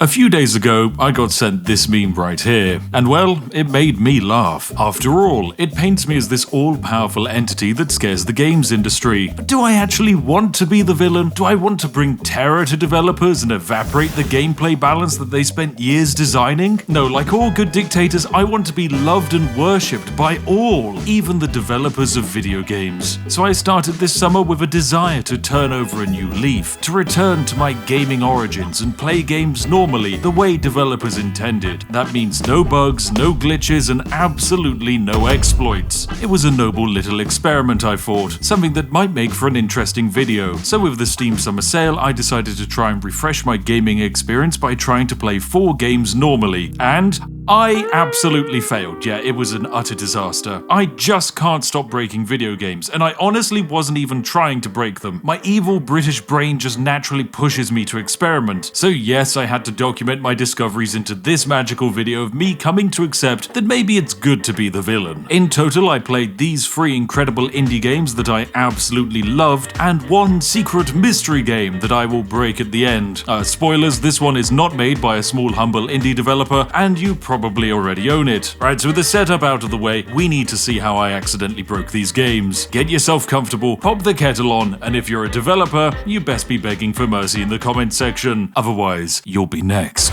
A few days ago, I got sent this meme right here, and well, it made me laugh. After all, it paints me as this all-powerful entity that scares the games industry. But do I actually want to be the villain? Do I want to bring terror to developers and evaporate the gameplay balance that they spent years designing? No, like all good dictators, I want to be loved and worshipped by all, even the developers of video games. So I started this summer with a desire to turn over a new leaf, to return to my gaming origins and play games normally, the way developers intended. That means no bugs, no glitches, and absolutely no exploits. It was a noble little experiment, I thought, something that might make for an interesting video. So with the Steam Summer Sale, I decided to try and refresh my gaming experience by trying to play 4 games normally, and I absolutely failed. Yeah, it was an utter disaster. I just can't stop breaking video games, and I honestly wasn't even trying to break them. My evil British brain just naturally pushes me to experiment. So yes, I had to document my discoveries into this magical video of me coming to accept that maybe it's good to be the villain. In total, I played these 3 incredible indie games that I absolutely loved, and 1 secret mystery game that I will break at the end. Spoilers, this one is not made by a small humble indie developer, and you probably already own it. Right, so with the setup out of the way, we need to see how I accidentally broke these games. Get yourself comfortable, pop the kettle on, and if you're a developer, you best be begging for mercy in the comments section. Otherwise, you'll be next.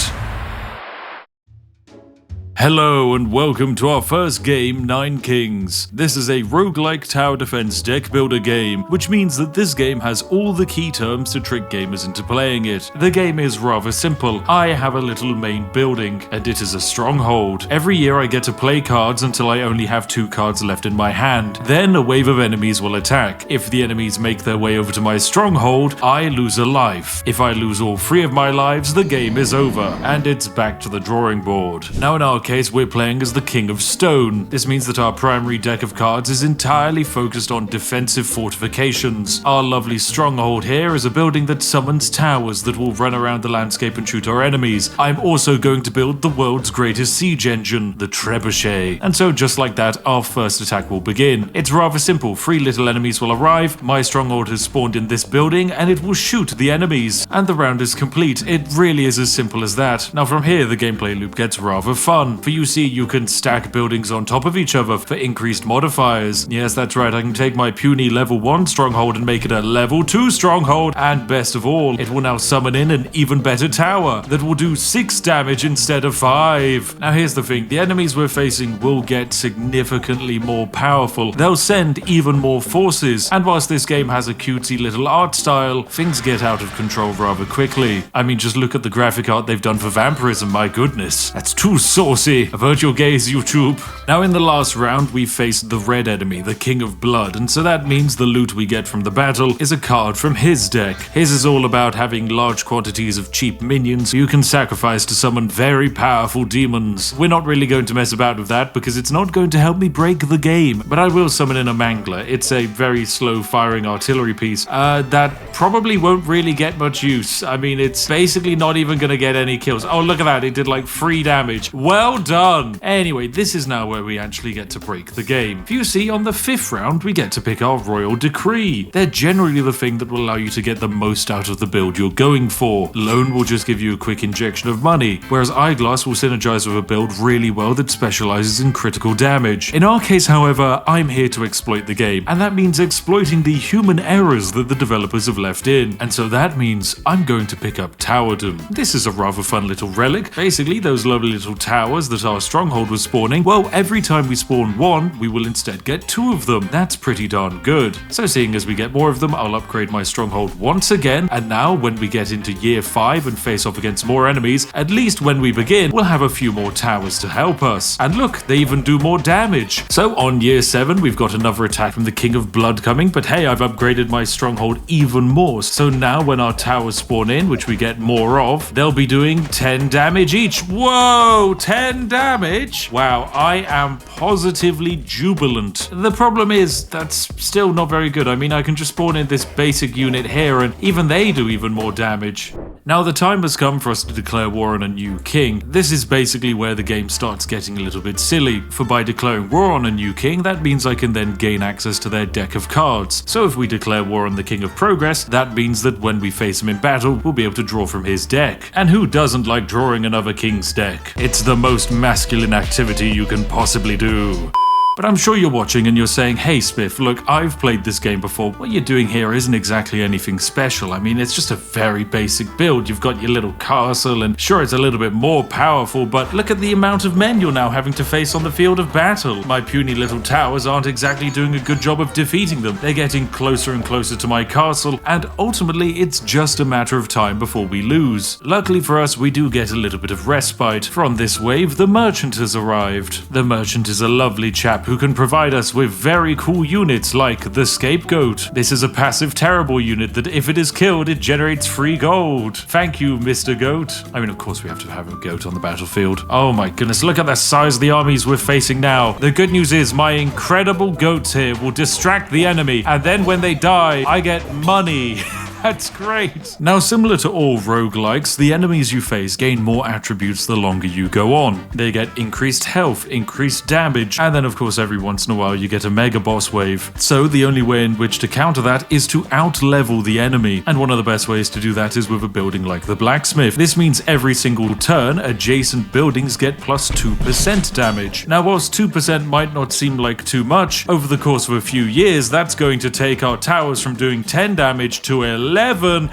Hello and welcome to our first game, Nine Kings. This is a roguelike tower defense deck builder game, which means that this game has all the key terms to trick gamers into playing it. The game is rather simple. I have a little main building, and it is a stronghold. Every year I get to play cards until I only have 2 cards left in my hand. Then a wave of enemies will attack. If the enemies make their way over to my stronghold, I lose a life. If I lose all 3 of my lives, the game is over, and it's back to the drawing board. Now in our case, we're playing as the King of Stone. This means that our primary deck of cards is entirely focused on defensive fortifications. Our lovely stronghold here is a building that summons towers that will run around the landscape and shoot our enemies. I'm also going to build the world's greatest siege engine, the Trebuchet. And so just like that, our first attack will begin. It's rather simple. 3 little enemies will arrive, my stronghold has spawned in this building, and it will shoot the enemies. And the round is complete. It really is as simple as that. Now from here, the gameplay loop gets rather fun. For you see, you can stack buildings on top of each other for increased modifiers. Yes, that's right, I can take my puny level 1 stronghold and make it a level 2 stronghold, and best of all, it will now summon in an even better tower that will do 6 damage instead of 5. Now here's the thing, the enemies we're facing will get significantly more powerful. They'll send even more forces, and whilst this game has a cutesy little art style, things get out of control rather quickly. I mean, just look at the graphic art they've done for vampirism, my goodness. That's too saucy. Avert your gaze, YouTube. Now in the last round, we faced the red enemy, the King of Blood, and so that means the loot we get from the battle is a card from his deck. His is all about having large quantities of cheap minions you can sacrifice to summon very powerful demons. We're not really going to mess about with that because it's not going to help me break the game, but I will summon in a Mangler. It's a very slow firing artillery piece that probably won't really get much use. I mean, it's basically not even going to get any kills. Oh, look at that, it did like 3 damage. Well done. Anyway, this is now where we actually get to break the game. If you see, on the 5th round, we get to pick our Royal Decree. They're generally the thing that will allow you to get the most out of the build you're going for. Loan will just give you a quick injection of money, whereas Eyeglass will synergize with a build really well that specializes in critical damage. In our case, however, I'm here to exploit the game, and that means exploiting the human errors that the developers have left in. And so that means I'm going to pick up Towerdome. This is a rather fun little relic. Basically, those lovely little towers that our stronghold was spawning, well, every time we spawn 1, we will instead get 2 of them. That's pretty darn good. So seeing as we get more of them, I'll upgrade my stronghold once again, and now when we get into year 5 and face off against more enemies, at least when we begin, we'll have a few more towers to help us. And look, they even do more damage. So on year 7, we've got another attack from the King of Blood coming, but hey, I've upgraded my stronghold even more. So now when our towers spawn in, which we get more of, they'll be doing 10 damage each. Whoa, 10 damage? Wow, I am positively jubilant. The problem is, that's still not very good. I mean, I can just spawn in this basic unit here, and even they do even more damage. Now the time has come for us to declare war on a new king. This is basically where the game starts getting a little bit silly, for by declaring war on a new king, that means I can then gain access to their deck of cards. So if we declare war on the King of Progress, that means that when we face him in battle, we'll be able to draw from his deck. And who doesn't like drawing another king's deck? It's the most masculine activity you can possibly do. But I'm sure you're watching and you're saying, hey Spiff, look, I've played this game before. What you're doing here isn't exactly anything special. I mean, it's just a very basic build. You've got your little castle and sure, it's a little bit more powerful, but look at the amount of men you're now having to face on the field of battle. My puny little towers aren't exactly doing a good job of defeating them. They're getting closer and closer to my castle, and ultimately it's just a matter of time before we lose. Luckily for us, we do get a little bit of respite, for on this wave, the merchant has arrived. The merchant is a lovely chap who can provide us with very cool units like the Scapegoat. This is a passive terrible unit that if it is killed, it generates free gold. Thank you, Mr. Goat. I mean, of course we have to have a goat on the battlefield. Oh my goodness, look at the size of the armies we're facing now. The good news is my incredible goats here will distract the enemy, and then when they die, I get money. That's great. Now, similar to all roguelikes, the enemies you face gain more attributes the longer you go on. They get increased health, increased damage, and then of course every once in a while you get a mega boss wave. So the only way in which to counter that is to out-level the enemy, and one of the best ways to do that is with a building like the blacksmith. This means every single turn, adjacent buildings get plus 2% damage. Now, whilst 2% might not seem like too much, over the course of a few years, that's going to take our towers from doing 10 damage to 11,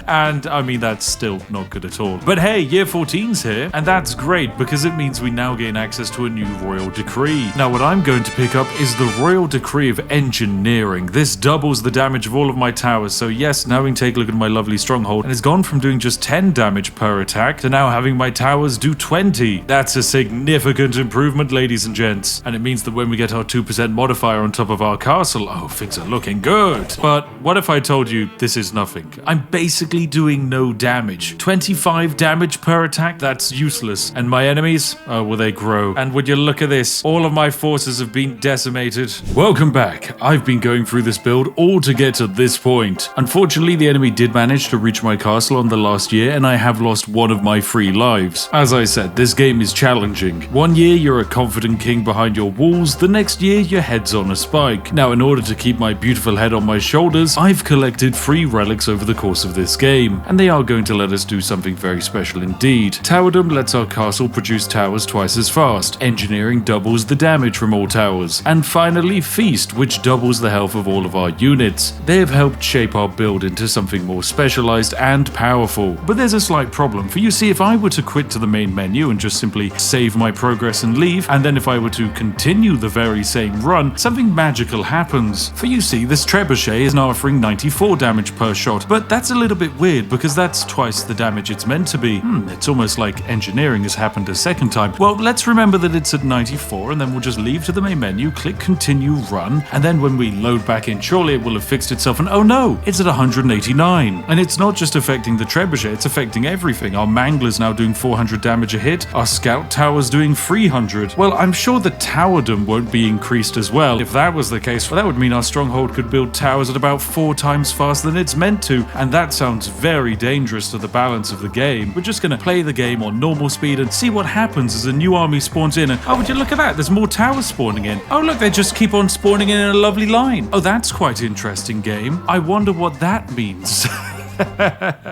and I mean that's still not good at all. But hey, year 14's here, and that's great because it means we now gain access to a new royal decree. Now what I'm going to pick up is the royal decree of engineering. This doubles the damage of all of my towers, so yes, now we can take a look at my lovely stronghold, and it's gone from doing just 10 damage per attack to now having my towers do 20. That's a significant improvement, ladies and gents, and it means that when we get our 2% modifier on top of our castle, oh, things are looking good. But what if I told you this is nothing? I'm basically doing no damage. 25 damage per attack? That's useless. And my enemies? Oh, well, they grow. And would you look at this? All of my forces have been decimated. Welcome back. I've been going through this build all to get to this point. Unfortunately, the enemy did manage to reach my castle on the last year, and I have lost one of my 3 lives. As I said, this game is challenging. One year, you're a confident king behind your walls. The next year, your head's on a spike. Now, in order to keep my beautiful head on my shoulders, I've collected 3 relics over the course of this game, and they are going to let us do something very special indeed. Towerdome lets our castle produce towers twice as fast. Engineering doubles the damage from all towers. And finally, Feast, which doubles the health of all of our units. They have helped shape our build into something more specialized and powerful. But there's a slight problem, for you see, if I were to quit to the main menu and just simply save my progress and leave, and then if I were to continue the very same run, something magical happens. For you see, this trebuchet is now offering 94 damage per shot, but that's a little bit weird because that's twice the damage it's meant to be. It's almost like engineering has happened a second time. Well, let's remember that it's at 94, and then we'll just leave to the main menu, click continue, run, and then when we load back in, surely it will have fixed itself, and oh no, it's at 189. And it's not just affecting the trebuchet, it's affecting everything. Our mangler's now doing 400 damage a hit, our scout tower's doing 300. Well, I'm sure the towerdom won't be increased as well. If that was the case, well, that would mean our stronghold could build towers at about 4 times faster than it's meant to, and that sounds very dangerous to the balance of the game. We're just going to play the game on normal speed and see what happens as a new army spawns in, and oh, would you look at that, there's more towers spawning in. Oh look, they just keep on spawning in a lovely line. Oh, that's quite interesting, game. I wonder what that means.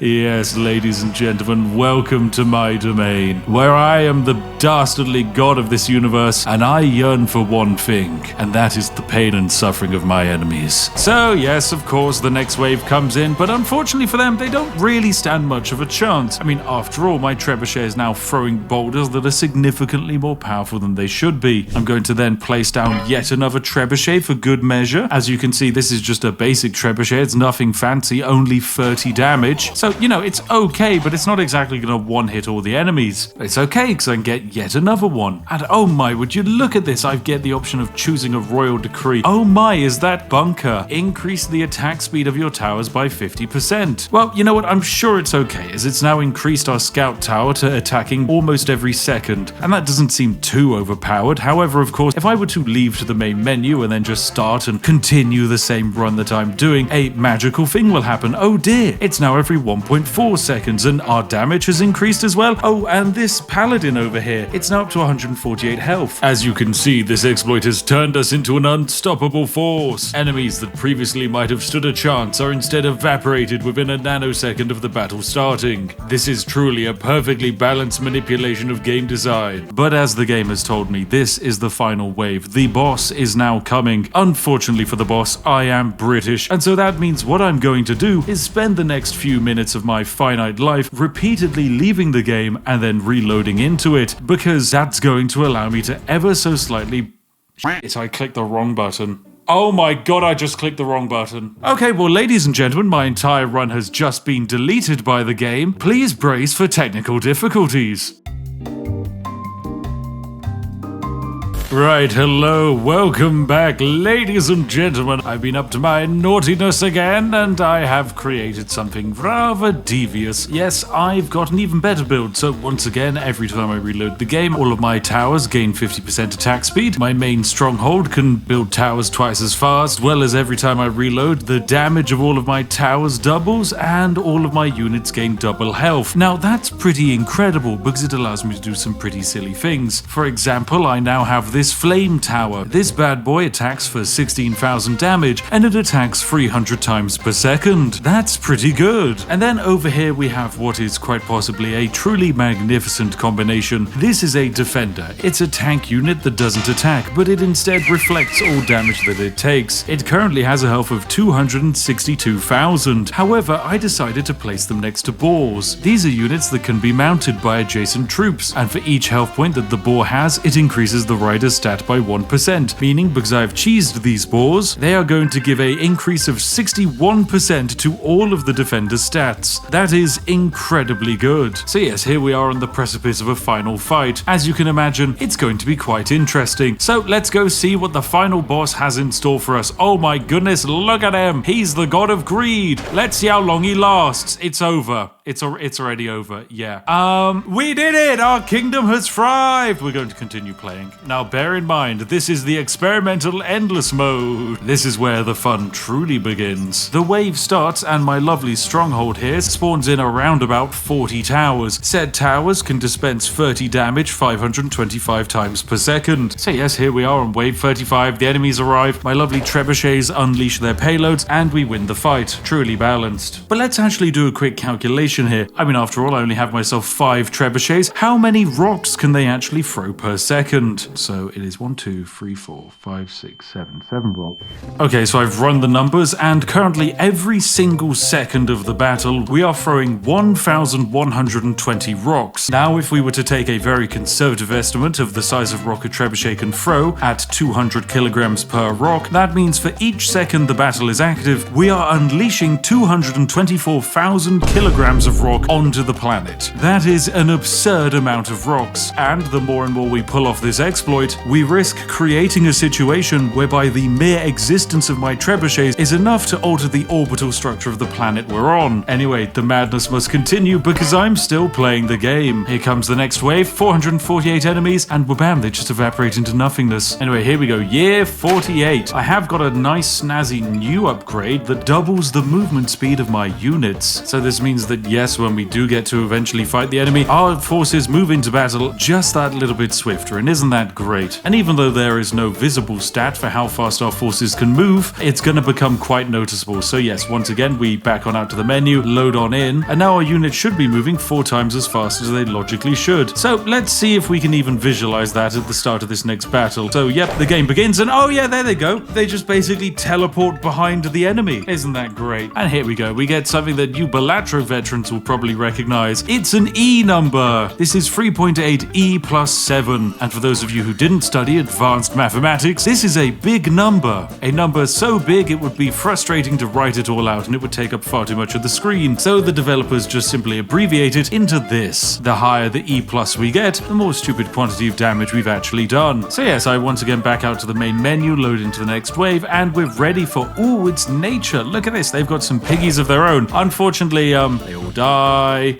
Yes, ladies and gentlemen, welcome to my domain, where I am the dastardly god of this universe, and I yearn for one thing, and that is the pain and suffering of my enemies. So yes, of course, the next wave comes in, but unfortunately for them, they don't really stand much of a chance. I mean, after all, my trebuchet is now throwing boulders that are significantly more powerful than they should be. I'm going to then place down yet another trebuchet for good measure. As you can see, this is just a basic trebuchet, it's nothing fancy, only 30 damage. So, you know, it's okay, but it's not exactly going to one-hit all the enemies. But it's okay, because I can get yet another one. And oh my, would you look at this, I get the option of choosing a royal decree. Oh my, is that bunker? Increase the attack speed of your towers by 50%. Well, you know what, I'm sure it's okay, as it's now increased our scout tower to attacking almost every second. And that doesn't seem too overpowered. However, of course, if I were to leave to the main menu and then just start and continue the same run that I'm doing, a magical thing will happen. Oh dear, it's now every 1.4 seconds, and our damage has increased as well. Oh, and this paladin over here, it's now up to 148 health. As you can see, this exploit has turned us into an unstoppable force. Enemies that previously might have stood a chance are instead evaporated within a nanosecond of the battle starting. This is truly a perfectly balanced manipulation of game design. But as the game has told me, this is the final wave. The boss is now coming. Unfortunately for the boss, I am British, and so that means what I'm going to do is spend the next few minutes of my finite life repeatedly leaving the game and then reloading into it, because that's going to allow me to ever so slightly... I clicked the wrong button. Oh my god, I just clicked the wrong button. Okay, well, ladies and gentlemen, my entire run has just been deleted by the game. Please brace for technical difficulties. Right, hello, welcome back, ladies and gentlemen. I've been up to my naughtiness again, and I have created something rather devious. Yes, I've got an even better build, so once again, every time I reload the game, all of my towers gain 50% attack speed. My main stronghold can build towers twice as fast, as well as every time I reload, the damage of all of my towers doubles, and all of my units gain double health. Now, that's pretty incredible, because it allows me to do some pretty silly things. For example, I now have this flame tower. This bad boy attacks for 16,000 damage, and it attacks 300 times per second. That's pretty good. And then over here we have what is quite possibly a truly magnificent combination. This is a defender. It's a tank unit that doesn't attack, but it instead reflects all damage that it takes. It currently has a health of 262,000. However, I decided to place them next to boars. These are units that can be mounted by adjacent troops, and for each health point that the boar has, it increases the rider's stat by 1%, meaning because I've cheesed these boars, they are going to give an increase of 61% to all of the defender's stats. That is incredibly good. So yes, here we are on the precipice of a final fight. As you can imagine, it's going to be quite interesting. So let's go see what the final boss has in store for us. Oh my goodness, look at him! He's the god of greed! Let's see how long he lasts. It's over. It's already over, yeah. We did it! Our kingdom has thrived! We're going to continue playing. Now, bear in mind, this is the experimental endless mode. This is where the fun truly begins. The wave starts, and my lovely stronghold here spawns in around about 40 towers. Said towers can dispense 30 damage 525 times per second. So yes, here we are on wave 35. The enemies arrive, my lovely trebuchets unleash their payloads, and we win the fight. Truly balanced. But let's actually do a quick calculation here. I mean, after all, I only have myself 5 trebuchets. How many rocks can they actually throw per second? So it is 1, 2, 3, 4, 5, 6, 7 rocks. Okay, so I've run the numbers, and currently every single second of the battle, we are throwing 1,120 rocks. Now, if we were to take a very conservative estimate of the size of rock a trebuchet can throw at 200 kilograms per rock, that means for each second the battle is active, we are unleashing 224,000 kilograms of rock onto the planet. That is an absurd amount of rocks, and the more and more we pull off this exploit, we risk creating a situation whereby the mere existence of my trebuchets is enough to alter the orbital structure of the planet we're on. Anyway, the madness must continue because I'm still playing the game. Here comes the next wave, 448 enemies, and wabam, they just evaporate into nothingness. Anyway, here we go, year 48. I have got a nice snazzy new upgrade that doubles the movement speed of my units. So this means that yes, when we do get to eventually fight the enemy, our forces move into battle just that little bit swifter, and isn't that great? And even though there is no visible stat for how fast our forces can move, it's going to become quite noticeable. So yes, once again, we back on out to the menu, load on in, and now our units should be moving 4 times as fast as they logically should. So let's see if we can even visualize that at the start of this next battle. So yep, the game begins, and oh yeah, there they go. They just basically teleport behind the enemy. Isn't that great? And here we go. We get something that you Balatro veterans will probably recognize. It's an E number. This is 3.8 E plus 7. And for those of you who didn't study advanced mathematics, this is a big number. A number so big it would be frustrating to write it all out, and it would take up far too much of the screen. So the developers just simply abbreviate it into this. The higher the E plus we get, the more stupid quantity of damage we've actually done. So yes, I once again back out to the main menu, load into the next wave, and we're ready for, ooh, it's nature. Look at this. They've got some piggies of their own. Unfortunately, they all die.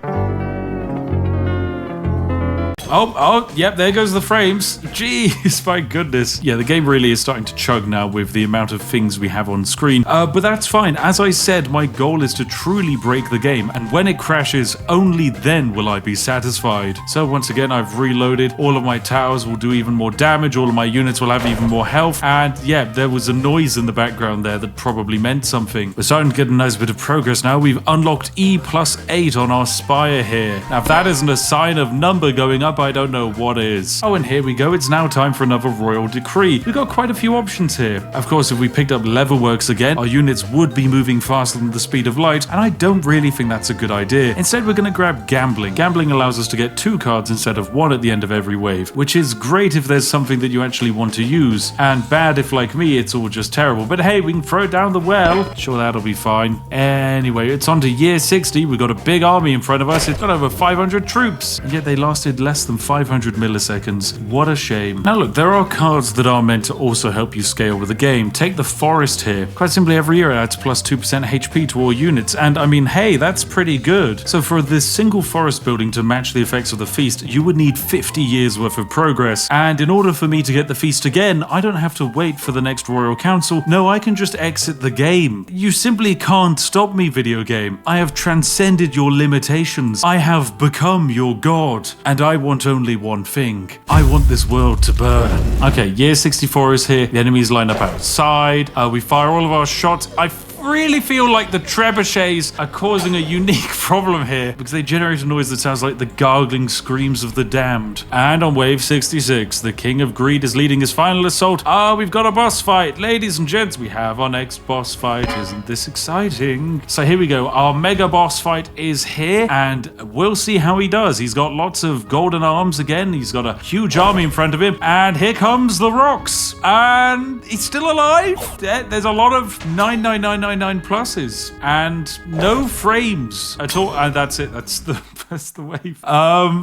Yep, there goes the frames. Jeez, my goodness. Yeah, the game really is starting to chug now with the amount of things we have on screen. But that's fine. As I said, my goal is to truly break the game, and when it crashes, only then will I be satisfied. So once again, I've reloaded. All of my towers will do even more damage. All of my units will have even more health. And yeah, there was a noise in the background there that probably meant something. We're starting to get a nice bit of progress now. We've unlocked E+8 on our spire here. Now, if that isn't a sign of number going up, I don't know what is. Oh, and here we go. It's now time for another royal decree. We've got quite a few options here. Of course, if we picked up leatherworks again, our units would be moving faster than the speed of light, and I don't really think that's a good idea. Instead, we're going to grab gambling. Gambling allows us to get 2 cards instead of 1 at the end of every wave, which is great if there's something that you actually want to use, and bad if, like me, it's all just terrible. But hey, we can throw it down the well. Sure, that'll be fine. Anyway, it's on to year 60. We've got a big army in front of us. It's got over 500 troops, and yet they lasted less than 500 milliseconds. What a shame. Now look, there are cards that are meant to also help you scale with the game. Take the forest here. Quite simply, every year it adds plus 2% HP to all units, and I mean, hey, that's pretty good. So for this single forest building to match the effects of the feast, you would need 50 years worth of progress, and in order for me to get the feast again, I don't have to wait for the next Royal Council. No, I can just exit the game. You simply can't stop me, video game. I have transcended your limitations. I have become your god, and I want only one thing. I want this world to burn. Okay, year 64 is here. The enemies line up outside. We fire all of our shots. I really feel like the trebuchets are causing a unique problem here because they generate a noise that sounds like the gargling screams of the damned. And on wave 66, the King of Greed is leading his final assault. We've got a boss fight. Ladies and gents, we have our next boss fight. Isn't this exciting? So here we go. Our mega boss fight is here, and we'll see how he does. He's got lots of golden arms again. He's got a huge army in front of him, and here comes the rocks. And he's still alive. There's a lot of 99999 pluses and no frames at all. And that's it. That's the wave. Oh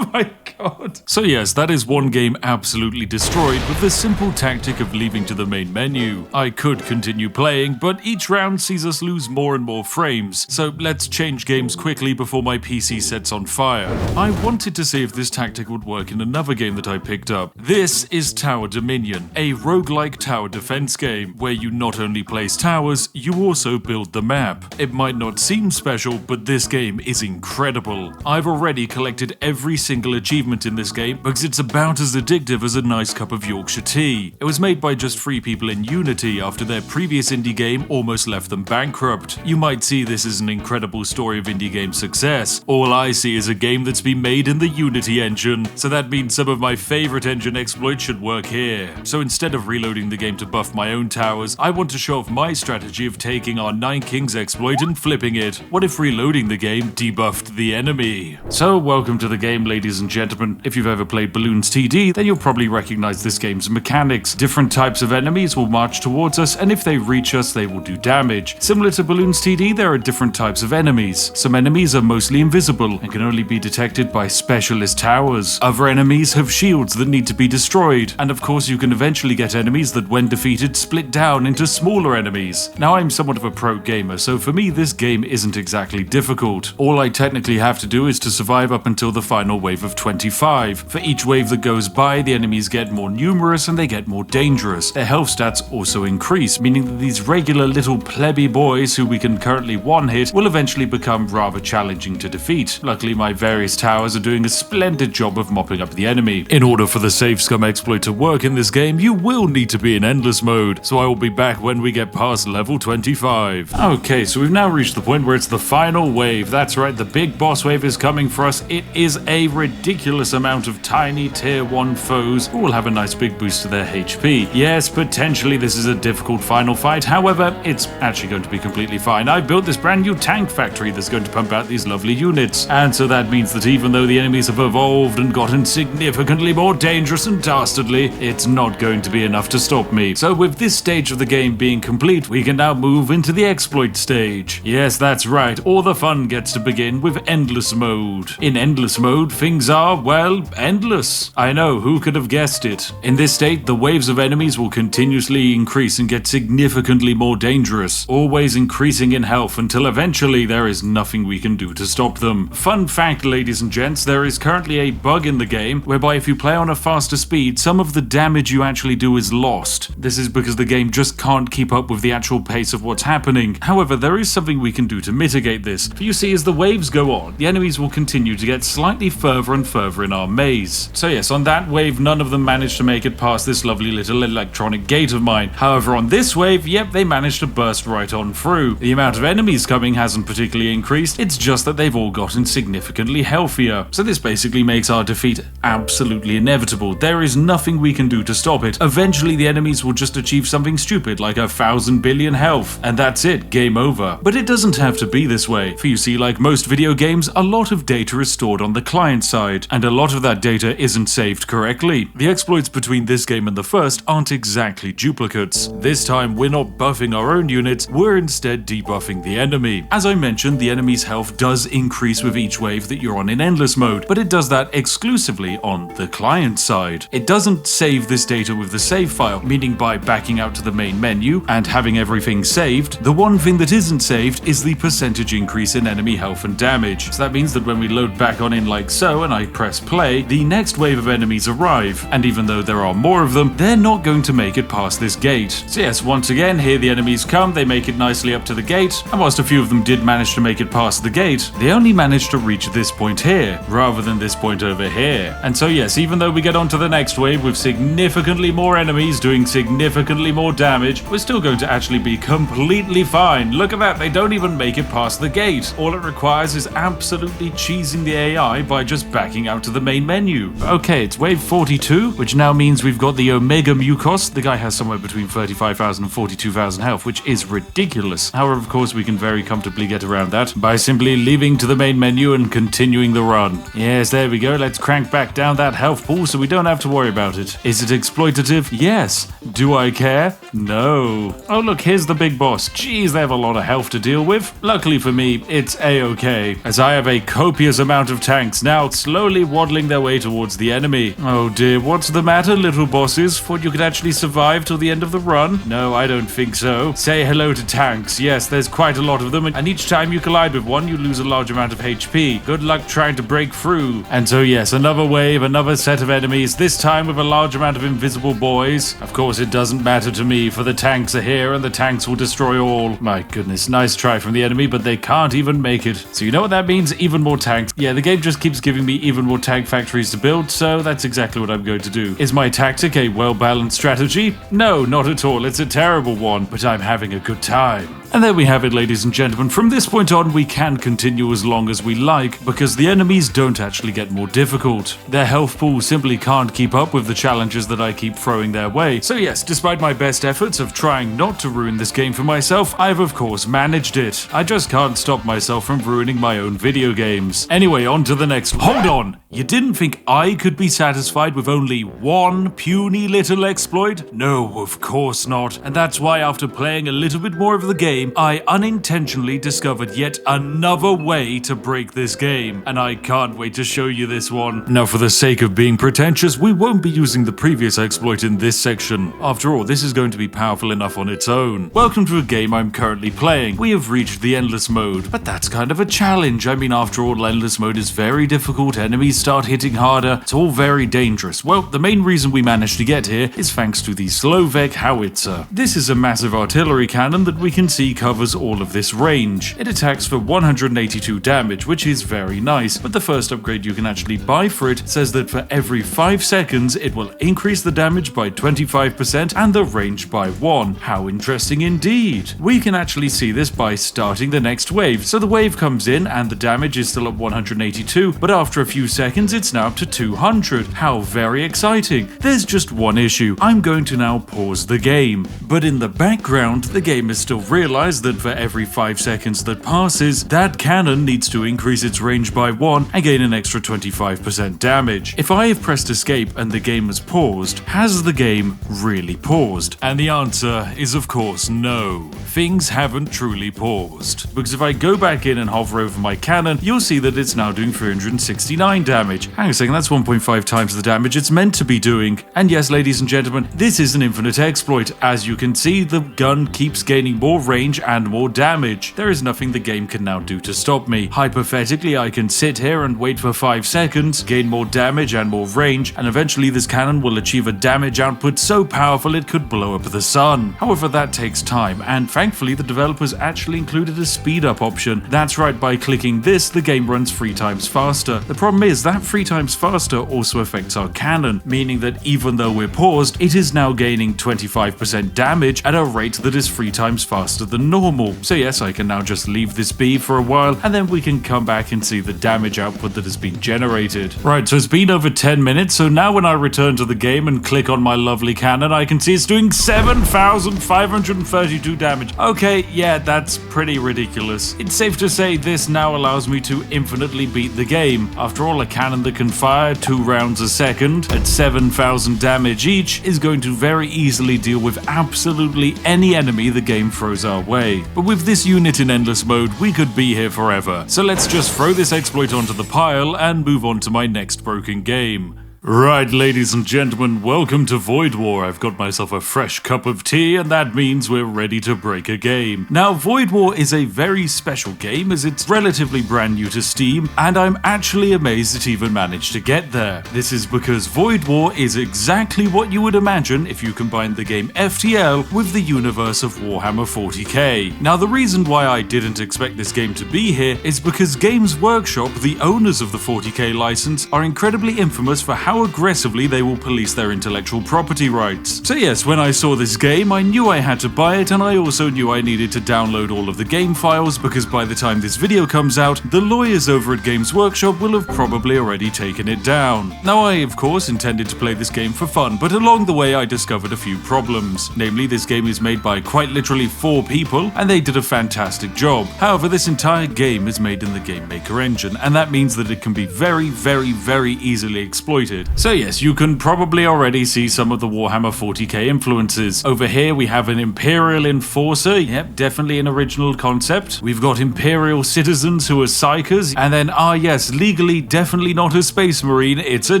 my god. So yes, that is one game absolutely destroyed with the simple tactic of leaving to the main menu. I could continue playing, but each round sees us lose more and more frames, so let's change games quickly before my PC sets on fire. I wanted to see if this tactic would work in another game that I picked up. This is Tower Dominion, a roguelike tower defense game where you not only place towers, you also build the map. It might not seem special, but this game is incredible. I've already collected every single achievement in this game because it's about as addictive as a nice cup of Yorkshire tea. It was made by just 3 people in Unity after their previous indie game almost left them bankrupt. You might see this as an incredible story of indie game success. All I see is a game that's been made in the Unity engine, so that means some of my favorite engine exploits should work here. So instead of reloading the game to buff my own towers, I want to show off my strategy of taking our 9 Kings exploit and flipping it. What if reloading the game debuffed the enemy? So welcome to the game, ladies and gentlemen. If you've ever played Bloons TD, then you'll probably recognize this game's mechanics. Different types of enemies will march towards us, and if they reach us, they will do damage. Similar to Bloons TD, there are different types of enemies. Some enemies are mostly invisible and can only be detected by specialist towers. Other enemies have shields that need to be destroyed, and of course you can eventually get enemies that, when defeated, split down into smaller enemies. Now, I'm somewhat of a pro gamer, so for me this game isn't exactly difficult. All I technically have to do is to survive up until the final wave of 25. For each wave that goes by, the enemies get more numerous and they get more dangerous. Their health stats also increase, meaning that these regular little plebby boys who we can currently one-hit will eventually become rather challenging to defeat. Luckily, my various towers are doing a splendid job of mopping up the enemy. In order for the Save Scum exploit to work in this game, you will need to be in endless mode, so I will be back when we get past level 25. Okay, so we've now reached the point where it's the final wave. That's right, the big boss wave is coming for us. It is a ridiculous amount of tiny tier 1 foes who will have a nice big boost to their HP. Yes, potentially this is a difficult final fight, however, it's actually going to be completely fine. I've built this brand new tank factory that's going to pump out these lovely units, and so that means that even though the enemies have evolved and gotten significantly more dangerous and dastardly, it's not going to be enough to stop me. So with this stage of the game being complete, we can now move into the exploit stage. Yes, that's right, all the fun gets to begin with endless mode. In endless mode, things are, well, endless. I know, who could have guessed it? In this state, the waves of enemies will continuously increase and get significantly more dangerous, always increasing in health until eventually there is nothing we can do to stop them. Fun fact, ladies and gents, there is currently a bug in the game whereby if you play on a faster speed, some of the damage you actually do is lost. This is because the game just can't keep up with the actual pace of what's happening. However, there is something we can do to mitigate this. For you see, as the waves go on, the enemies will continue to get slightly further and further in our maze. So yes, on that wave, none of them managed to make it past this lovely little electronic gate of mine. However, on this wave, yep, they managed to burst right on through. The amount of enemies coming hasn't particularly increased, it's just that they've all gotten significantly healthier. So this basically makes our defeat absolutely inevitable. There is nothing we can do to stop it. Eventually the enemies will just achieve something stupid like 1,000 billion health, and that's it, game over. But it doesn't have to be this way, for you see, like most video games, a lot of data is stored on the client side, and a lot of that data isn't saved correctly. The exploits between this game and the first aren't exactly duplicates. This time we're not buffing our own units, we're instead debuffing the enemy. As I mentioned, the enemy's health does increase with each wave that you're on in endless mode, but it does that exclusively on the client side. It doesn't save this data with the save file, meaning by backing out to the main menu and having everything saved, the one thing that isn't saved is the percentage increase in enemy health and damage. So that means that when we load back on in like so and I press play, the next wave of enemies arrive, and even though there are more of them, they're not going to make it past this gate. So yes, once again, here the enemies come, they make it nicely up to the gate, and whilst a few of them did manage to make it past the gate, they only managed to reach this point here, rather than this point over here. And so yes, even though we get onto the next wave with significantly more enemies doing significantly more damage, we're still going to actually be completely fine. Look at that, they don't even make it past the gate. All it requires is absolutely cheesing the AI by just backing out to the main menu. Okay, it's wave 42, which now means we've got the Omega Mucos. The guy has somewhere between 35,000 and 42,000 health, which is ridiculous. However, of course, we can very comfortably get around that by simply leaving to the main menu and continuing the run. Yes, there we go. Let's crank back down that health pool so we don't have to worry about it. Is it exploitative? Yes. Do I care? No. Oh look, here's the big boss. Geez, they have a lot of health to deal with. Luckily for me, it's a-okay, as I have a copious amount of tanks now slowly waddling their way towards the enemy. Oh dear, what's the matter, little bosses? Thought you could actually survive till the end of the run? No, I don't think so. Say hello to tanks. Yes, there's quite a lot of them, and each time you collide with one, you lose a large amount of HP. Good luck trying to break through. And so yes, another wave, another set of enemies, this time with a large amount of invisible boys. Of course, it doesn't matter to me, for the tanks are here, and the tanks will destroy all. My goodness, nice try from the enemy, but they can't even make it. So you know what that means? Even more tanks. Yeah, the game just keeps giving me even more tank factories to build, so that's exactly what I'm going to do. Is my tactic a well-balanced strategy? No, not at all. It's a terrible one, but I'm having a good time. And there we have it, ladies and gentlemen. From this point on, we can continue as long as we like, because the enemies don't actually get more difficult. Their health pool simply can't keep up with the challenges that I keep throwing their way. So yes, despite my best efforts of trying not to ruin this game for myself, I've of course managed it. I just can't stop myself from ruining my own video games. Anyway, on to the next one. Hold on! You didn't think I could be satisfied with only one puny little exploit? No, of course not. And that's why after playing a little bit more of the game, I unintentionally discovered yet another way to break this game, and I can't wait to show you this one. Now, for the sake of being pretentious, we won't be using the previous exploit in this section. After all, this is going to be powerful enough on its own. Welcome to a game I'm currently playing. We have reached the endless mode, but that's kind of a challenge. I mean, after all, endless mode is very difficult, enemies start hitting harder, it's all very dangerous. Well, the main reason we managed to get here is thanks to the Slovak howitzer. This is a massive artillery cannon that we can see covers all of this range. It attacks for 182 damage, which is very nice, but the first upgrade you can actually buy for it says that for every 5 seconds it will increase the damage by 25% and the range by 1. How interesting indeed. We can actually see this by starting the next wave. So the wave comes in and the damage is still at 182, but after a few seconds it's now up to 200. How very exciting. There's just one issue. I'm going to now pause the game, but in the background the game is still realizing realized that for every 5 seconds that passes, that cannon needs to increase its range by 1 and gain an extra 25% damage. If I have pressed escape and the game has paused, has the game really paused? And the answer is of course no. Things haven't truly paused. Because if I go back in and hover over my cannon, you'll see that it's now doing 369 damage. Hang on a second, that's 1.5 times the damage it's meant to be doing. And yes, ladies and gentlemen, this is an infinite exploit. As you can see, the gun keeps gaining more range and more damage. There is nothing the game can now do to stop me. Hypothetically, I can sit here and wait for 5 seconds, gain more damage and more range, and eventually this cannon will achieve a damage output so powerful it could blow up the sun. However, that takes time, and thankfully the developers actually included a speed up option. That's right, by clicking this, the game runs 3 times faster. The problem is that 3 times faster also affects our cannon, meaning that even though we're paused, it is now gaining 25% damage at a rate that is 3 times faster than normal. So yes, I can now just leave this be for a while, and then we can come back and see the damage output that has been generated. Right, so it's been over 10 minutes, so now when I return to the game and click on my lovely cannon, I can see it's doing 7,532 damage. Okay, yeah, that's pretty ridiculous. It's safe to say this now allows me to infinitely beat the game. After all, a cannon that can fire 2 rounds a second at 7,000 damage each is going to very easily deal with absolutely any enemy the game throws our way. But with this unit in endless mode, we could be here forever. So let's just throw this exploit onto the pile and move on to my next broken game. Right, ladies and gentlemen, welcome to Void War. I've got myself a fresh cup of tea, and that means we're ready to break a game. Now, Void War is a very special game as it's relatively brand new to Steam, and I'm actually amazed it even managed to get there. This is because Void War is exactly what you would imagine if you combined the game FTL with the universe of Warhammer 40k. Now, the reason why I didn't expect this game to be here is because Games Workshop, the owners of the 40k license, are incredibly infamous for how aggressively they will police their intellectual property rights. So yes, when I saw this game, I knew I had to buy it, and I also knew I needed to download all of the game files because by the time this video comes out, the lawyers over at Games Workshop will have probably already taken it down. Now, I of course intended to play this game for fun, but along the way I discovered a few problems. Namely, this game is made by quite literally 4 people, and they did a fantastic job. However, this entire game is made in the Game Maker engine, and that means that it can be very, very, very easily exploited. So yes, you can probably already see some of the Warhammer 40k influences. Over here we have an Imperial Enforcer, yep, definitely an original concept. We've got Imperial Citizens who are Psychers, and then, yes, legally definitely not a Space Marine, it's a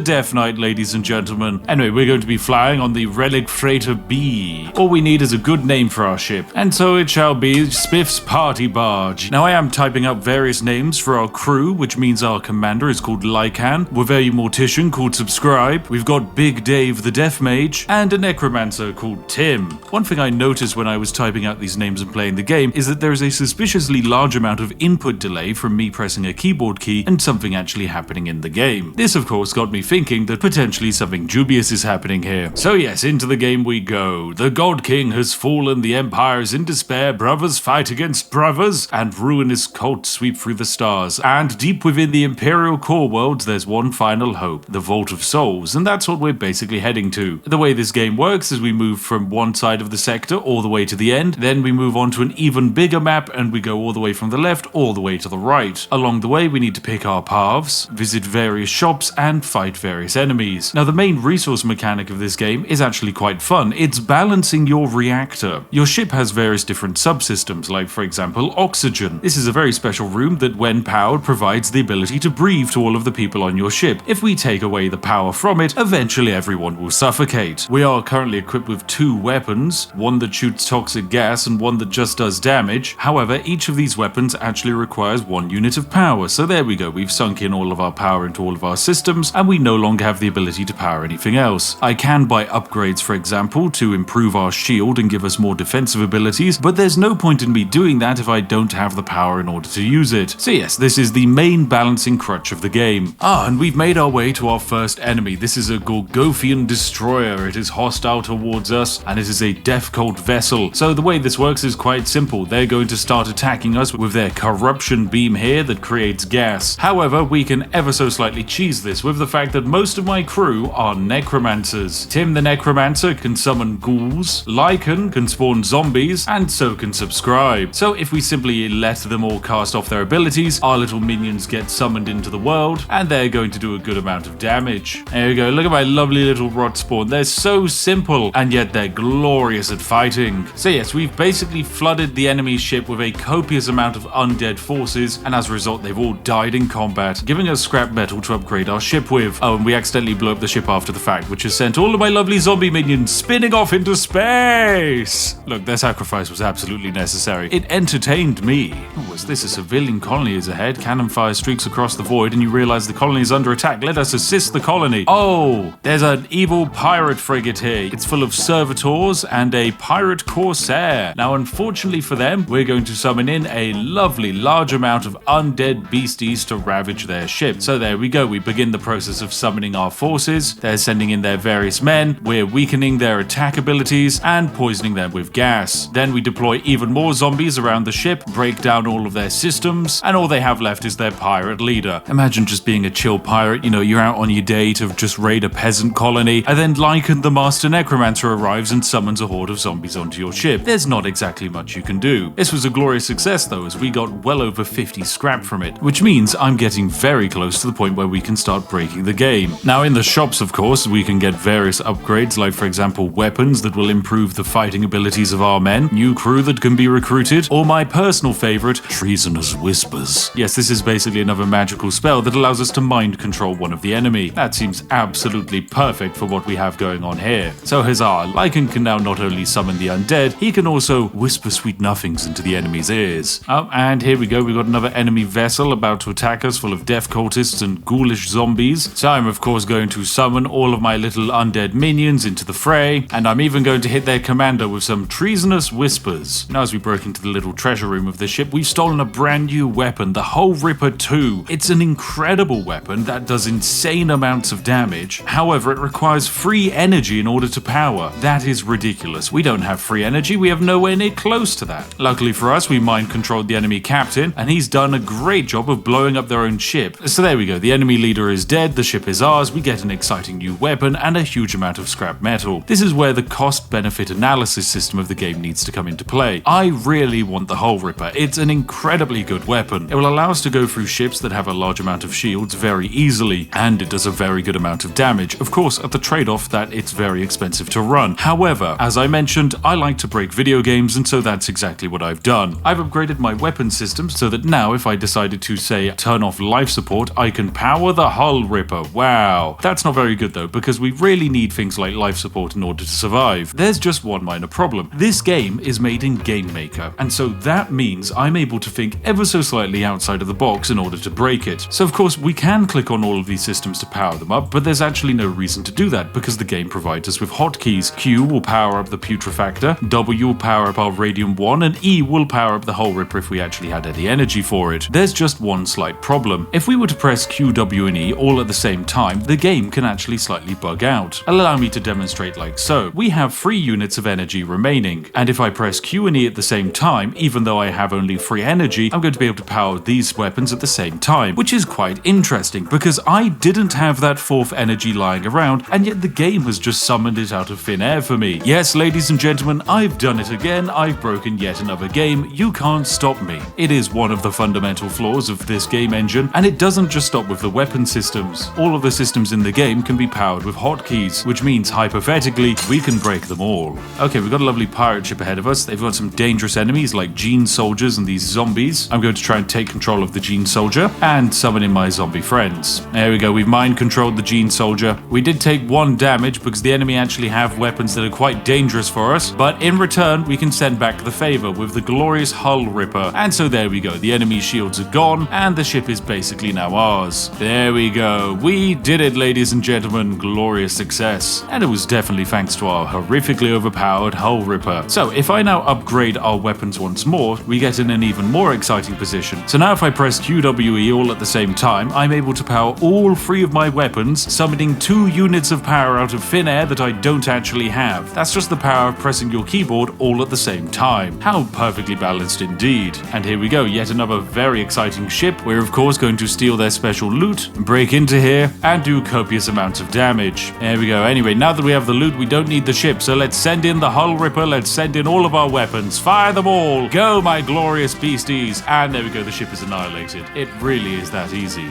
Death Knight, ladies and gentlemen. Anyway, we're going to be flying on the Relic Freighter B. All we need is a good name for our ship, and so it shall be Spiff's Party Barge. Now I am typing up various names for our crew, which means our commander is called Lycan, we're very mortician called Subscribe, we've got Big Dave the Death Mage, and a Necromancer called Tim. One thing I noticed when I was typing out these names and playing the game is that there is a suspiciously large amount of input delay from me pressing a keyboard key and something actually happening in the game. This of course got me thinking that potentially something dubious is happening here. So yes, into the game we go. The God King has fallen, the Empire is in despair, brothers fight against brothers, and ruinous cults sweep through the stars. And deep within the Imperial core world there's one final hope, the Vault of Souls, and that's what we're basically heading to. The way this game works is we move from one side of the sector all the way to the end, then we move on to an even bigger map and we go all the way from the left all the way to the right. Along the way we need to pick our paths, visit various shops, and fight various enemies. Now the main resource mechanic of this game is actually quite fun. It's balancing your reactor. Your ship has various different subsystems, like for example oxygen. This is a very special room that when powered provides the ability to breathe to all of the people on your ship. If we take away the power from it, eventually everyone will suffocate. We are currently equipped with 2 weapons, one that shoots toxic gas and one that just does damage. However, each of these weapons actually requires 1 unit of power, so there we go, we've sunk in all of our power into all of our systems and we no longer have the ability to power anything else. I can buy upgrades, for example, to improve our shield and give us more defensive abilities, but there's no point in me doing that if I don't have the power in order to use it. So yes, this is the main balancing crutch of the game. And we've made our way to our first first enemy. This is a Gorgothian destroyer. It is hostile towards us, and it is a death cult vessel. So the way this works is quite simple. They're going to start attacking us with their corruption beam here that creates gas. However, we can ever so slightly cheese this with the fact that most of my crew are necromancers. Tim the necromancer can summon ghouls, Lycan can spawn zombies, and so can subscribe. So if we simply let them all cast off their abilities, our little minions get summoned into the world, and they're going to do a good amount of damage. There we go. Look at my lovely little rot spawn. They're so simple, and yet they're glorious at fighting. So yes, we've basically flooded the enemy ship with a copious amount of undead forces, and as a result, they've all died in combat, giving us scrap metal to upgrade our ship with. Oh, and we accidentally blew up the ship after the fact, which has sent all of my lovely zombie minions spinning off into space. Look, their sacrifice was absolutely necessary. It entertained me. Oh, is this a civilian colony is ahead? Cannon fire streaks across the void, and you realize the colony is under attack. Let us assist the colony. Oh, there's an evil pirate frigate here. It's full of servitors and a pirate corsair. Now, unfortunately for them, we're going to summon in a lovely large amount of undead beasties to ravage their ship. So there we go. We begin the process of summoning our forces. They're sending in their various men. We're weakening their attack abilities and poisoning them with gas. Then we deploy even more zombies around the ship, break down all of their systems, and all they have left is their pirate leader. Imagine just being a chill pirate. You know, you're out on your day to just raid a peasant colony, and then Lycan the master necromancer arrives and summons a horde of zombies onto your ship. There's not exactly much you can do. This was a glorious success though, as we got well over 50 scrap from it, which means I'm getting very close to the point where we can start breaking the game. Now in the shops, of course, we can get various upgrades, like for example weapons that will improve the fighting abilities of our men, new crew that can be recruited, or my personal favorite, treasonous whispers. Yes, this is basically another magical spell that allows us to mind control one of the enemy. That seems absolutely perfect for what we have going on here. So huzzah, Lycan can now not only summon the undead, he can also whisper sweet nothings into the enemy's ears. Oh, and here we go, we've got another enemy vessel about to attack us, full of death cultists and ghoulish zombies. So I'm of course going to summon all of my little undead minions into the fray, and I'm even going to hit their commander with some treasonous whispers. Now as we broke into the little treasure room of the ship, we've stolen a brand new weapon, the Hull Ripper 2. It's an incredible weapon that does insane amounts of damage. However, it requires free energy in order to power. That is ridiculous. We don't have free energy, we have nowhere near close to that. Luckily for us, we mind controlled the enemy captain, and he's done a great job of blowing up their own ship. So there we go, the enemy leader is dead, the ship is ours, we get an exciting new weapon and a huge amount of scrap metal. This is where the cost-benefit analysis system of the game needs to come into play. I really want the Hull Ripper. It's an incredibly good weapon. It will allow us to go through ships that have a large amount of shields very easily, and it does a very good amount of damage, of course at the trade-off that it's very expensive to run. However, as I mentioned, I like to break video games, and so that's exactly what I've done. I've upgraded my weapon system so that now if I decided to, say, turn off life support, I can power the Hull Ripper. Wow. That's not very good though, because we really need things like life support in order to survive. There's just one minor problem. This game is made in Game Maker, and so that means I'm able to think ever so slightly outside of the box in order to break it. So of course we can click on all of these systems to power them up, but there's actually no reason to do that because the game provides us with hotkeys. Q will power up the putrefactor, W will power up our Radium 1, and E will power up the Hull Ripper if we actually had any energy for it. There's just one slight problem. If we were to press Q, W, and E all at the same time, the game can actually slightly bug out. Allow me to demonstrate like so. We have 3 units of energy remaining, and if I press Q and E at the same time, even though I have only 3 energy, I'm going to be able to power these weapons at the same time, which is quite interesting because I didn't have that 4th energy lying around, and yet the game has just summoned it out of thin air for me. Yes, ladies and gentlemen, I've done it again. I've broken yet another game. You can't stop me. It is one of the fundamental flaws of this game engine, and it doesn't just stop with the weapon systems. All of the systems in the game can be powered with hotkeys, which means hypothetically we can break them all. Okay, we've got a lovely pirate ship ahead of us. They've got some dangerous enemies like gene soldiers and these zombies. I'm going to try and take control of the gene soldier and summon in my zombie friends. There we go, we've mind controlled the gene soldier. We did take 1 damage because the enemy actually have weapons that are quite dangerous for us, but in return we can send back the favor with the glorious Hull Ripper. And so there we go, the enemy shields are gone and the ship is basically now ours. There we go, we did it, ladies and gentlemen. Glorious success, and it was definitely thanks to our horrifically overpowered Hull Ripper. So if I now upgrade our weapons once more, we get in an even more exciting position. So now if I press QWE all at the same time, I'm able to power all 3 of my weapons weapons, summoning 2 units of power out of thin air that I don't actually have. That's just the power of pressing your keyboard all at the same time. How perfectly balanced indeed. And here we go, yet another very exciting ship. We're of course going to steal their special loot, break into here, and do copious amounts of damage. There we go. Anyway, now that we have the loot, we don't need the ship, so let's send in the hull ripper, let's send in all of our weapons. Fire them all! Go, my glorious beasties! And there we go, the ship is annihilated. It really is that easy.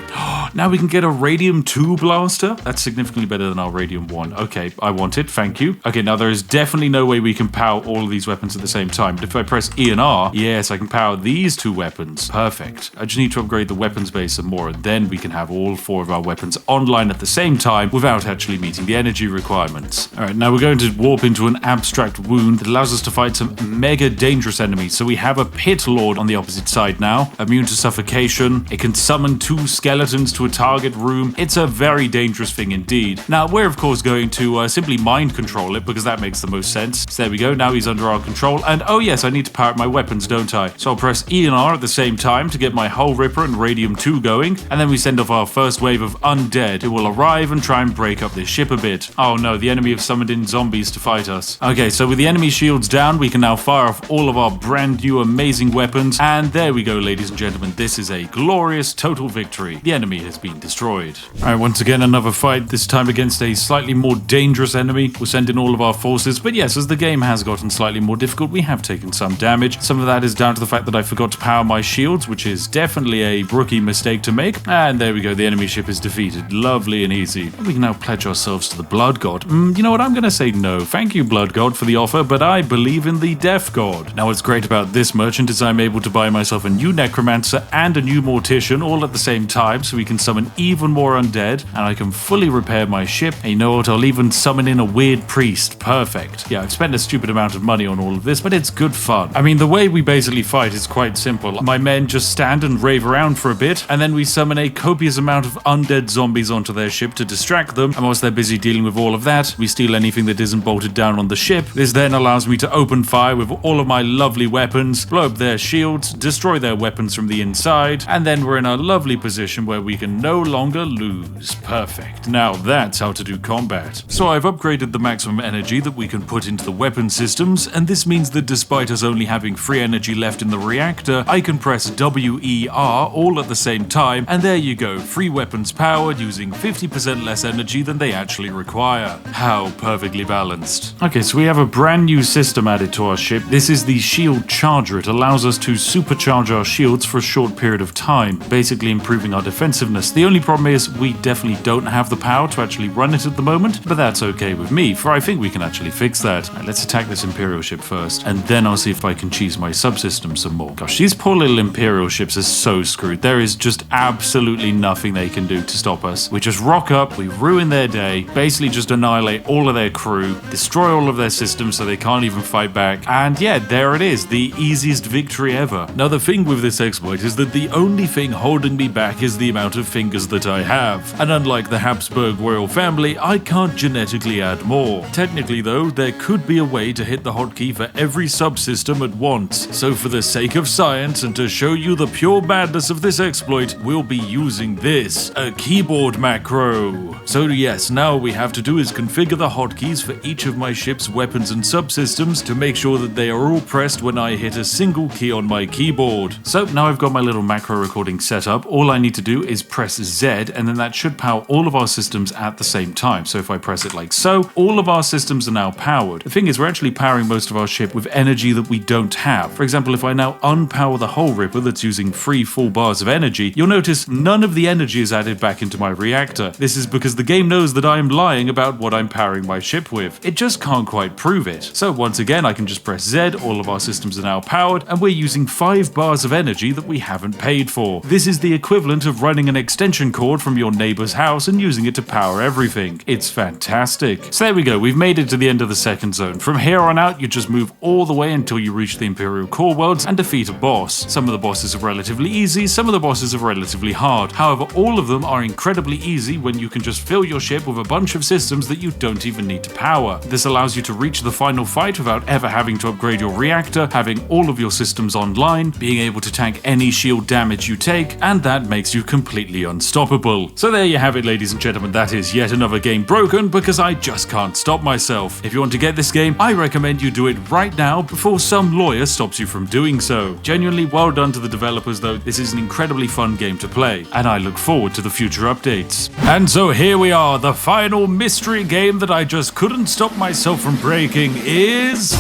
Now we can get a Radium 2 blaster? That's significantly better than our Radium 1. Okay, I want it, thank you. Okay, now there is definitely no way we can power all of these weapons at the same time, but if I press E and R, yes, I can power these 2 weapons. Perfect. I just need to upgrade the weapons base some more, and then we can have all 4 of our weapons online at the same time without actually meeting the energy requirements. Alright, now we're going to warp into an abstract wound that allows us to fight some mega dangerous enemies. So we have a Pit Lord on the opposite side now, immune to suffocation. It can summon 2 skeletons to a target room. It's a very dangerous thing indeed. Now we're of course going to simply mind control it because that makes the most sense. So there we go, now he's under our control, and oh yes, I need to power up my weapons, don't I? So I'll press E and R at the same time to get my Hull Ripper and Radium 2 going, and then we send off our first wave of undead who will arrive and try and break up this ship a bit. Oh no, the enemy have summoned in zombies to fight us. Okay, so with the enemy shields down, we can now fire off all of our brand new amazing weapons, and there we go, ladies and gentlemen, this is a glorious total victory. The enemy has been destroyed. Alright, once again another fight, this time against a slightly more dangerous enemy. We'll send in all of our forces, but yes, as the game has gotten slightly more difficult, we have taken some damage. Some of that is down to the fact that I forgot to power my shields, which is definitely a rookie mistake to make. And there we go, the enemy ship is defeated. Lovely and easy. We can now pledge ourselves to the Blood God. You know what, I'm gonna say no. Thank you, Blood God, for the offer, but I believe in the Death God. Now what's great about this merchant is I'm able to buy myself a new Necromancer and a new Mortician all at the same time, so we can summon even more undead, and I can fully repair my ship. And you know what, I'll even summon in a weird priest. Perfect. Yeah, I've spent a stupid amount of money on all of this, but it's good fun. I mean, the way we basically fight is quite simple. My men just stand and rave around for a bit, and then we summon a copious amount of undead zombies onto their ship to distract them, and whilst they're busy dealing with all of that, we steal anything that isn't bolted down on the ship. This then allows me to open fire with all of my lovely weapons, blow up their shields, destroy their weapons from the inside, and then we're in a lovely position where we can no longer lose. Perfect. Now that's how to do combat. So I've upgraded the maximum energy that we can put into the weapon systems, and this means that despite us only having free energy left in the reactor, I can press WER all at the same time, and there you go, free weapons powered using 50% less energy than they actually require. How perfectly balanced. Okay, so we have a brand new system added to our ship. This is the shield charger. It allows us to supercharge our shields for a short period of time, basically improving our defensiveness. The only problem is we definitely don't have the power to actually run it at the moment, but that's okay with me, for I think we can actually fix that. Right, let's attack this Imperial ship first, and then I'll see if I can cheese my subsystem some more. Gosh, these poor little Imperial ships are so screwed. There is just absolutely nothing they can do to stop us. We just rock up, we ruin their day, basically just annihilate all of their crew, destroy all of their systems so they can't even fight back, and yeah, there it is, the easiest victory ever. Now the thing with this exploit is that the only thing holding me back is the amount of fingers that I have, and unlike the Habsburg royal family, I can't genetically add more. Technically though, there could be a way to hit the hotkey for every subsystem at once, so for the sake of science and to show you the pure madness of this exploit, we'll be using this, a keyboard macro. So yes, now all we have to do is configure the hotkeys for each of my ship's weapons and subsystems to make sure that they are all pressed when I hit a single key on my keyboard. So now I've got my little macro recording set up, all I need to do is press Z, and then that should power all of our systems at the same time. So if I press it like so, all of our systems are now powered. The thing is, we're actually powering most of our ship with energy that we don't have. For example, if I now unpower the Hull Ripper that's using 3 full bars of energy, you'll notice none of the energy is added back into my reactor. This is because the game knows that I'm lying about what I'm powering my ship with. It just can't quite prove it. So once again, I can just press Z, all of our systems are now powered, and we're using 5 bars of energy that we haven't paid for. This is the equivalent of running an extension cord from your neighbor's house and using it to power everything. It's fantastic. So there we go, we've made it to the end of the second zone. From here on out, you just move all the way until you reach the Imperial Core Worlds and defeat a boss. Some of the bosses are relatively easy, some of the bosses are relatively hard. However, all of them are incredibly easy when you can just fill your ship with a bunch of systems that you don't even need to power. This allows you to reach the final fight without ever having to upgrade your reactor, having all of your systems online, being able to tank any shield damage you take, and that makes you completely unstoppable. So there you have have it, ladies and gentlemen, that is yet another game broken because I just can't stop myself. If you want to get this game, I recommend you do it right now before some lawyer stops you from doing so. Genuinely well done to the developers though, this is an incredibly fun game to play, and I look forward to the future updates. And so here we are, the final mystery game that I just couldn't stop myself from breaking is...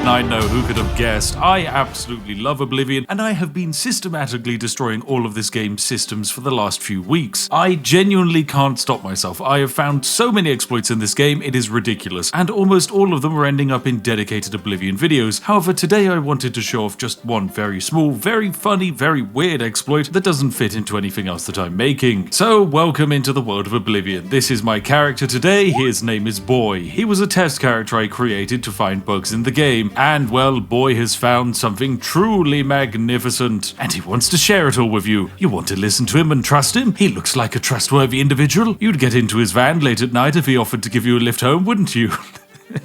I know, who could have guessed? I absolutely love Oblivion, and I have been systematically destroying all of this game's systems for the last few weeks. I genuinely can't stop myself. I have found so many exploits in this game, it is ridiculous, and almost all of them are ending up in dedicated Oblivion videos. However, today I wanted to show off just one very small, very funny, very weird exploit that doesn't fit into anything else that I'm making. So, welcome into the world of Oblivion. This is my character today, his name is Boy. He was a test character I created to find bugs in the game. And well, Boy has found something truly magnificent, and he wants to share it all with you. You want to listen to him and trust him? He looks like a trustworthy individual. You'd get into his van late at night if he offered to give you a lift home, wouldn't you?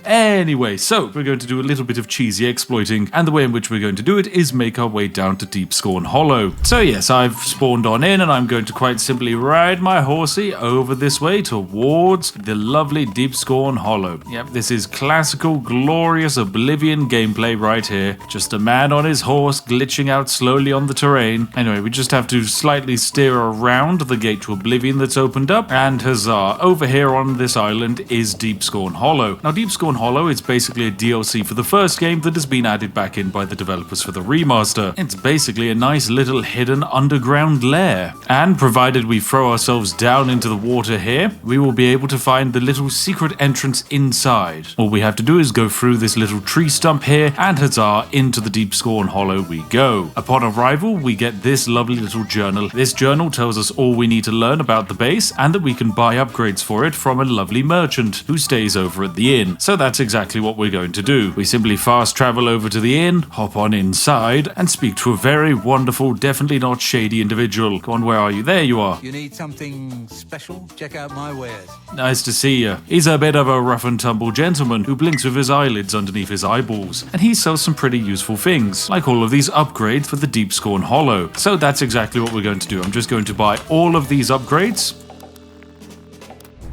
Anyway, so we're going to do a little bit of cheesy exploiting, and the way in which we're going to do it is make our way down to Deep Scorn Hollow. So yes, I've spawned on in, and I'm going to quite simply ride my horsey over this way towards the lovely Deep Scorn Hollow. Yep, this is classical, glorious Oblivion gameplay right here. Just a man on his horse glitching out slowly on the terrain. Anyway, we just have to slightly steer around the gate to Oblivion that's opened up, and huzzah, over here on this island is Deep Scorn Hollow. Now, Deep Scorn Hollow is basically a DLC for the first game that has been added back in by the developers for the remaster. It's basically a nice little hidden underground lair, and provided we throw ourselves down into the water here, we will be able to find the little secret entrance inside. All we have to do is go through this little tree stump here, and huzzah, into the Deep Scorn Hollow we go. Upon arrival, we get this lovely little journal. This journal tells us all we need to learn about the base, and that we can buy upgrades for it from a lovely merchant who stays over at the inn. So that's exactly what we're going to do. We simply fast travel over to the inn, hop on inside, and speak to a very wonderful, definitely not shady individual. Go on, where are you? There you are. You need something special? Check out my wares. Nice to see you. He's a bit of a rough and tumble gentleman who blinks with his eyelids underneath his eyeballs, and he sells some pretty useful things, like all of these upgrades for the Deep Scorn Hollow. So that's exactly what we're going to do. I'm just going to buy all of these upgrades.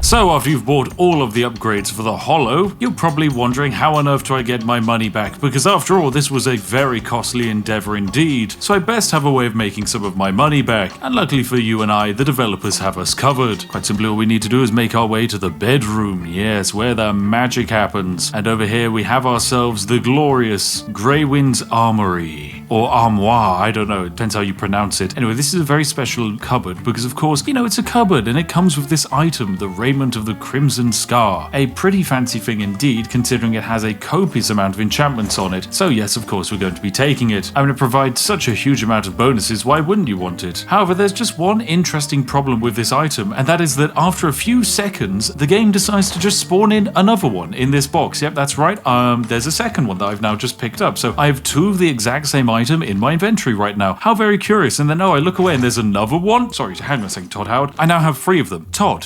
So after you've bought all of the upgrades for the Hollow, you're probably wondering how on earth do I get my money back, because after all this was a very costly endeavor indeed, so I best have a way of making some of my money back, and luckily for you and I, the developers have us covered. Quite simply all we need to do is make our way to the bedroom, yes, where the magic happens, and over here we have ourselves the glorious Greywind's Armory, or Armoire, I don't know, it depends how you pronounce it. Anyway, this is a very special cupboard, because of course, you know, it's a cupboard, and it comes with this item, the Raiment of the Crimson Scar. A pretty fancy thing indeed, considering it has a copious amount of enchantments on it. So yes, of course we're going to be taking it. I mean, it provides such a huge amount of bonuses, why wouldn't you want it? However, there's just one interesting problem with this item, and that is that after a few seconds, the game decides to just spawn in another one in this box. Yep, that's right. There's a second one that I've now just picked up. So I have two of the exact same item in my inventory right now. How very curious. And then, oh, I look away and there's another one. Sorry, hang on a second, Todd Howard. I now have three of them. Todd,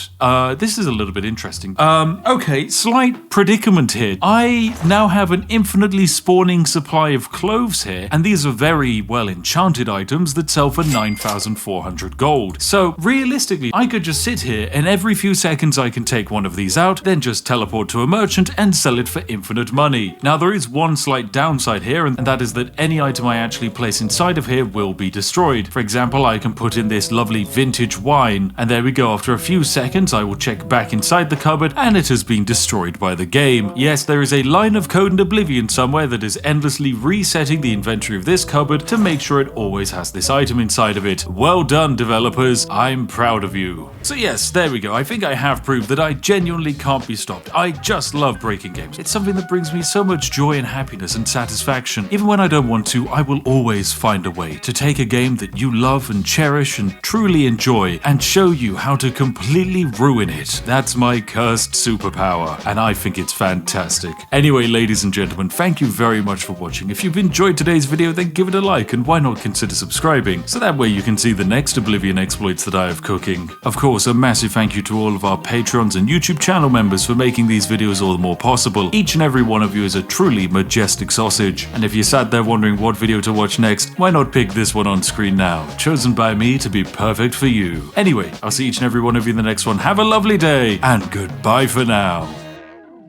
this is a little bit interesting. Okay, slight predicament here. I now have an infinitely spawning supply of cloves here, and these are very well enchanted items that sell for 9,400 gold. So realistically, I could just sit here and every few seconds I can take one of these out, then just teleport to a merchant and sell it for infinite money. Now there is one slight downside here, and that is that any item I actually place inside of here will be destroyed. For example, I can put in this lovely vintage wine, and there we go. After a few seconds, I will check back inside the cupboard, and it has been destroyed by the game. Yes, there is a line of code in Oblivion somewhere that is endlessly resetting the inventory of this cupboard to make sure it always has this item inside of it. Well done, developers. I'm proud of you. So yes, there we go. I think I have proved that I genuinely can't be stopped. I just love breaking games. It's something that brings me so much joy and happiness and satisfaction. Even when I don't want to, I will always find a way to take a game that you love and cherish and truly enjoy and show you how to completely ruin it. it. That's my cursed superpower, and I think it's fantastic. Anyway, ladies and gentlemen, thank you very much for watching. If you've enjoyed today's video, then give it a like, and why not consider subscribing, so that way you can see the next Oblivion exploits that I have cooking. Of course, a massive thank you to all of our patrons and YouTube channel members for making these videos all the more possible. Each and every one of you is a truly majestic sausage, and if you sat there wondering what video to watch next, why not pick this one on screen now, chosen by me to be perfect for you. Anyway, I'll see each and every one of you in the next one. Have a lovely day, and goodbye for now.